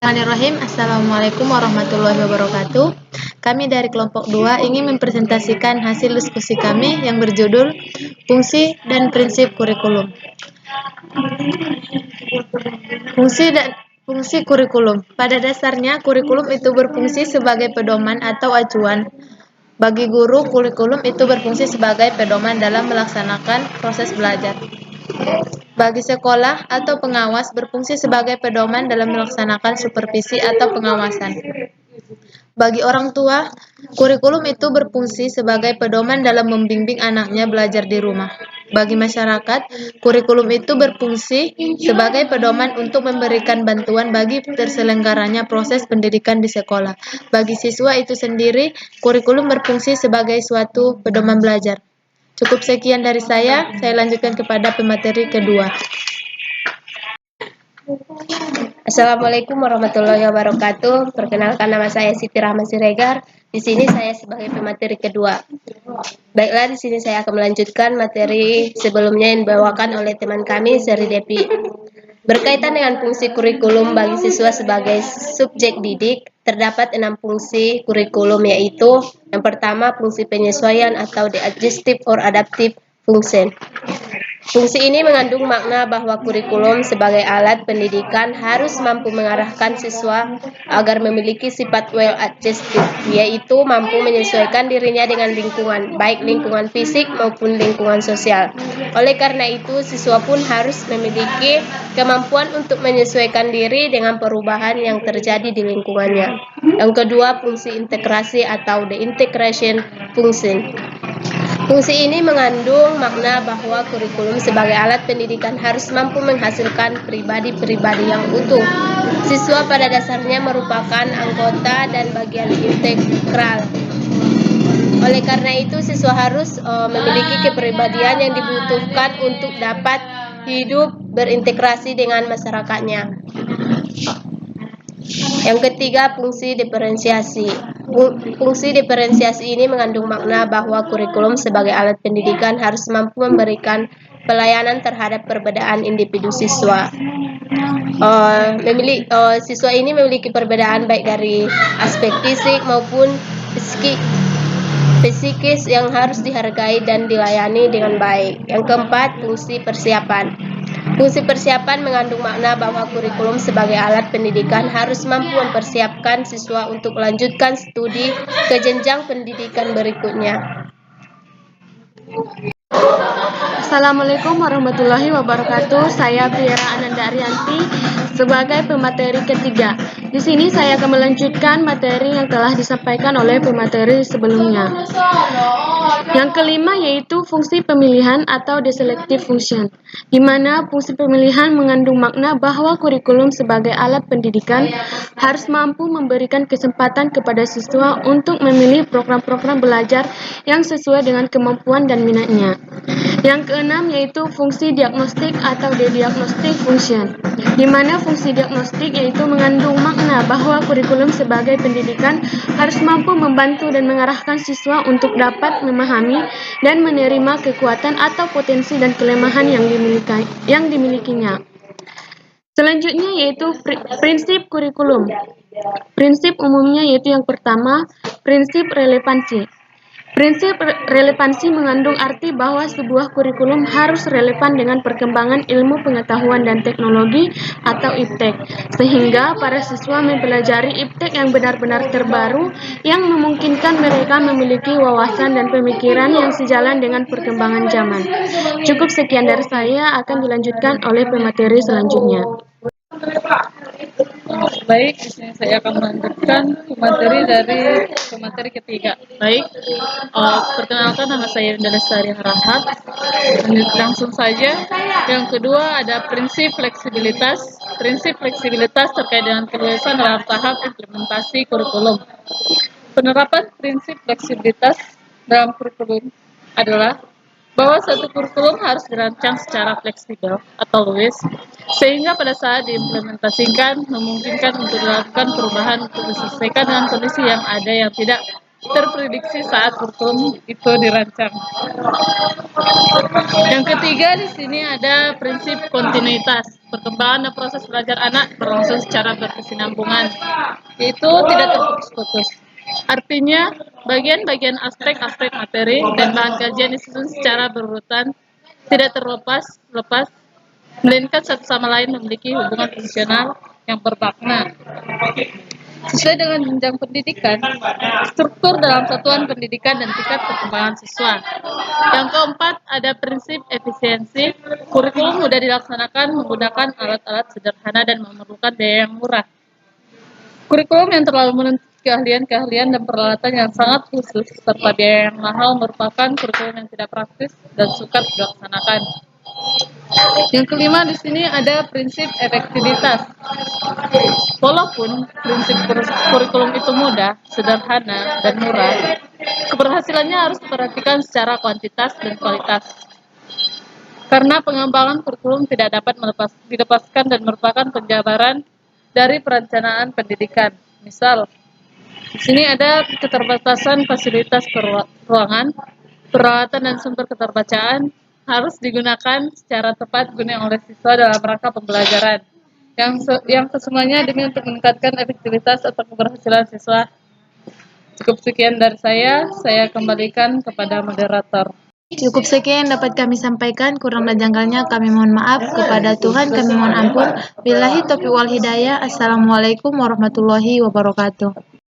Bismillahirrahmanirrahim. Assalamualaikum warahmatullahi wabarakatuh. Kami dari kelompok 2 ingin mempresentasikan hasil diskusi kami yang berjudul Fungsi dan Prinsip Kurikulum. Fungsi kurikulum. Pada dasarnya, kurikulum itu berfungsi sebagai pedoman atau acuan. Bagi guru, kurikulum itu berfungsi sebagai pedoman dalam melaksanakan proses belajar. Bagi sekolah atau pengawas berfungsi sebagai pedoman dalam melaksanakan supervisi atau pengawasan. Bagi orang tua, kurikulum itu berfungsi sebagai pedoman dalam membimbing anaknya belajar di rumah. Bagi masyarakat, kurikulum itu berfungsi sebagai pedoman untuk memberikan bantuan bagi terselenggaranya proses pendidikan di sekolah. Bagi siswa itu sendiri, kurikulum berfungsi sebagai suatu pedoman belajar. Cukup sekian dari saya lanjutkan kepada pemateri kedua. Assalamualaikum warahmatullahi wabarakatuh. Perkenalkan, nama saya Siti Rahma Siregar. Di sini saya sebagai pemateri kedua. Baiklah, di sini saya akan melanjutkan materi sebelumnya yang dibawakan oleh teman kami, Seri Depi. Berkaitan dengan fungsi kurikulum bagi siswa sebagai subjek didik, terdapat 6 fungsi kurikulum, yaitu yang pertama, fungsi penyesuaian atau the adjustive or adaptive function. Fungsi ini mengandung makna bahwa kurikulum sebagai alat pendidikan harus mampu mengarahkan siswa agar memiliki sifat well adjusted, yaitu mampu menyesuaikan dirinya dengan lingkungan, baik lingkungan fisik maupun lingkungan sosial. Oleh karena itu, siswa pun harus memiliki kemampuan untuk menyesuaikan diri dengan perubahan yang terjadi di lingkungannya. Yang kedua, fungsi integrasi atau the integration function. Fungsi ini mengandung makna bahwa kurikulum sebagai alat pendidikan harus mampu menghasilkan pribadi-pribadi yang utuh. Siswa pada dasarnya merupakan anggota dan bagian integral. Oleh karena itu, siswa harus memiliki kepribadian yang dibutuhkan untuk dapat hidup berintegrasi dengan masyarakatnya. Yang ketiga, fungsi diferensiasi. Fungsi diferensiasi ini mengandung makna bahwa kurikulum sebagai alat pendidikan harus mampu memberikan pelayanan terhadap perbedaan individu siswa. Siswa ini memiliki perbedaan baik dari aspek fisik maupun psikis yang harus dihargai dan dilayani dengan baik. Yang keempat, fungsi persiapan. Fungsi persiapan mengandung makna bahwa kurikulum sebagai alat pendidikan harus mampu mempersiapkan siswa untuk melanjutkan studi ke jenjang pendidikan berikutnya. Assalamualaikum warahmatullahi wabarakatuh. Saya Priara Ananda Arianti sebagai pemateri ketiga. Di sini saya akan melanjutkan materi yang telah disampaikan oleh pemateri sebelumnya. Yang kelima yaitu fungsi pemilihan atau the selective function, di mana fungsi pemilihan mengandung makna bahwa kurikulum sebagai alat pendidikan harus mampu memberikan kesempatan kepada siswa untuk memilih program-program belajar yang sesuai dengan kemampuan dan minatnya. Yang keenam yaitu fungsi diagnostik atau the diagnostic function, di mana fungsi diagnostik yaitu mengandung makna bahwa kurikulum sebagai pendidikan harus mampu membantu dan mengarahkan siswa untuk dapat memahami dan menerima kekuatan atau potensi dan kelemahan yang dimilikinya. Selanjutnya yaitu prinsip kurikulum. Prinsip umumnya yaitu yang pertama, prinsip relevansi. Prinsip relevansi mengandung arti bahwa sebuah kurikulum harus relevan dengan perkembangan ilmu pengetahuan dan teknologi atau IPTEK, sehingga para siswa mempelajari IPTEK yang benar-benar terbaru yang memungkinkan mereka memiliki wawasan dan pemikiran yang sejalan dengan perkembangan zaman. Cukup sekian dari saya, akan dilanjutkan oleh pemateri selanjutnya. Baik, di sini saya akan melanjutkan pemateri ketiga. Baik, perkenalkan, nama saya Yunda Lestari Harahap. Langsung saja. Yang kedua ada prinsip fleksibilitas. Prinsip fleksibilitas terkait dengan kelulusan dalam tahap implementasi kurikulum. Penerapan prinsip fleksibilitas dalam kurikulum adalah bahwa satu kurikulum harus dirancang secara fleksibel atau luas, sehingga pada saat diimplementasikan memungkinkan untuk dilakukan perubahan untuk disesuaikan dengan kondisi yang ada yang tidak terprediksi saat kurikulum itu dirancang. Yang ketiga di sini ada prinsip kontinuitas. perkembangan dan proses belajar anak berlangsung secara berkesinambungan, yaitu tidak terputus-putus. Artinya, bagian-bagian aspek-aspek materi dan bahan kajian disusun secara berurutan, tidak terlepas, melainkan satu sama lain memiliki hubungan fungsional yang bermakna. Sesuai dengan jenjang pendidikan, struktur dalam satuan pendidikan dan tingkat perkembangan siswa. Yang keempat, ada prinsip efisiensi. Kurikulum mudah dilaksanakan menggunakan alat-alat sederhana dan memerlukan biaya yang murah. Kurikulum yang terlalu menuntut keahlian-keahlian dan peralatan yang sangat khusus serta biaya yang mahal merupakan kurikulum yang tidak praktis dan sukar dilaksanakan. Yang kelima di sini ada prinsip efektivitas. Walaupun prinsip kurikulum itu mudah, sederhana, dan murah, keberhasilannya harus diperhatikan secara kuantitas dan kualitas. Karena pengembangan kurikulum tidak dapat dilepaskan dan merupakan penjabaran dari perencanaan pendidikan. Misal, di sini ada keterbatasan fasilitas ruangan, peralatan dan sumber keterbacaan harus digunakan secara tepat guna oleh siswa dalam rangka pembelajaran. Yang kesemuanya demi untuk meningkatkan efektivitas atau keberhasilan siswa. Cukup sekian dari saya kembalikan kepada moderator. Cukup sekian yang dapat kami sampaikan, kurang dan janggalnya kami mohon maaf. Kepada Tuhan kami mohon ampun. Billahi taufiq wal hidayah. Assalamualaikum warahmatullahi wabarakatuh.